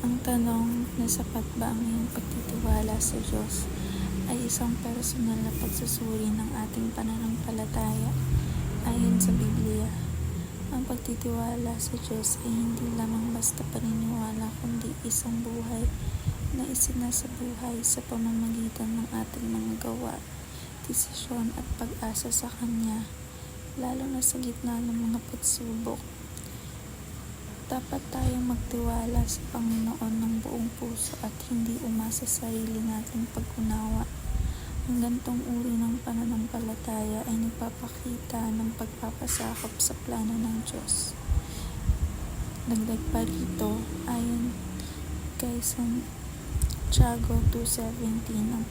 Ang tanong na sapat ba ang iyong pagtitiwala sa Diyos ay isang personal na pagsusuri ng ating pananampalataya ayon sa Biblia. Ang pagtitiwala sa Diyos ay hindi lamang basta paniniwala kundi isang buhay na isinasabuhay sa pamamagitan ng ating mga gawa, desisyon at pag-asa sa Kanya, lalo na sa gitna ng mga pagsubok. Dapat tayong magtiwala sa Panginoon ng buong puso at hindi umasa sa sarili nating pag-unawa. Ang ganitong uri ng pananampalataya ay nagpapakita ng pagpapasakop sa plano ng Diyos. Dagdag pa rito, ayon kay Santiago 2:17, ang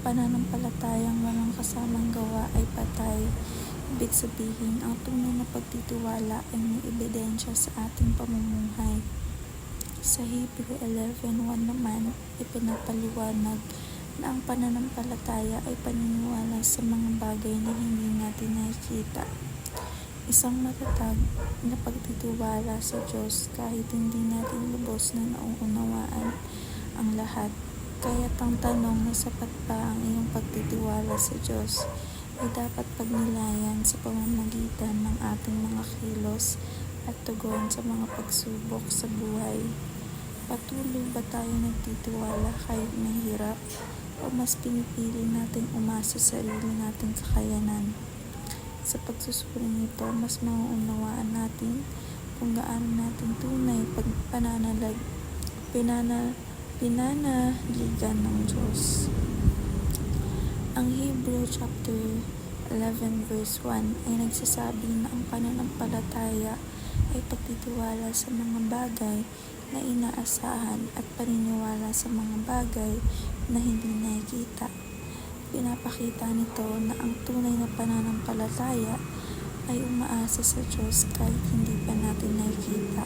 pananampalatayang walang kasamang gawa ay patay. Ibig sabihin, ang tunay na pagtitiwala ay may ebidensya sa ating pamumuhay. Sa Hebrew 11:1 naman, ipinapaliwanag na ang pananampalataya ay paniniwala sa mga bagay na hindi natin nakikita. Isang matatag na pagtitiwala sa Diyos kahit hindi natin lubos na nauunawaan ang lahat. Kaya't ang tanong na sapat ba ang iyong pagtitiwala sa Diyos ay dapat pagnilayan sa pamamagitan ng ating mga kilos at tugon sa mga pagsubok sa buhay. Patuloy ba tayo nagtitiwala kahit mahirap o mas pinipili natin umasa sa sarili nating kakayanan? Sa pagsusuring ito, mas mauunawaan natin kung gaano natin tunay pinanaligan ng Diyos. Ang Hebrew chapter 11 verse 1 ay nagsasabi na ang pananampalataya ay pagtitiwala sa mga bagay na inaasahan at paniniwala sa mga bagay na hindi nakikita. Pinapakita nito na ang tunay na pananampalataya ay umaasa sa Diyos kahit hindi pa natin nakikita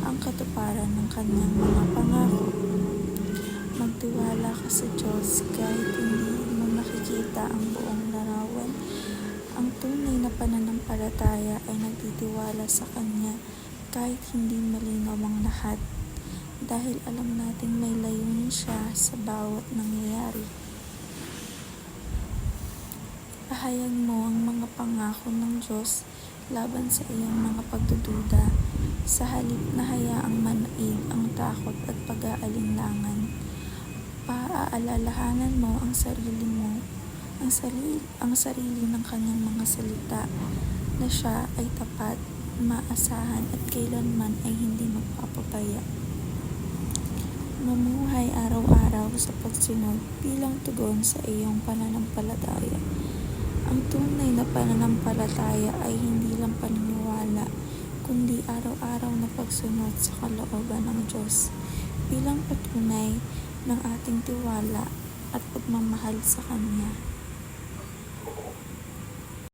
ang katuparan ng Kanyang mga pangako. Magtiwala ka sa Diyos kahit hindi mo nakikita ang buong larawan. Ang tunay na pananampalataya ay nagtitiwala sa Kanya kahit hindi malinaw ang lahat, dahil alam nating may layunin siya sa bawat nangyayari. Pahayag mo ang mga pangako ng Diyos laban sa iyong mga pagdududa, sa halip na hayaang manaig ang takot at pag-aalinlangan. Paaalalahanan mo ang sarili ng Kanyang mga salita na siya ay tapat, maasahan at kailanman ay hindi magpapabaya. Mamuhay araw-araw sa pagsunod bilang tugon sa iyong pananampalataya. Ang tunay na pananampalataya ay hindi lang paniniwala, kundi araw-araw na pagsunod sa kalooban ng Diyos bilang patunay ng ating tiwala at pagmamahal sa Kanya.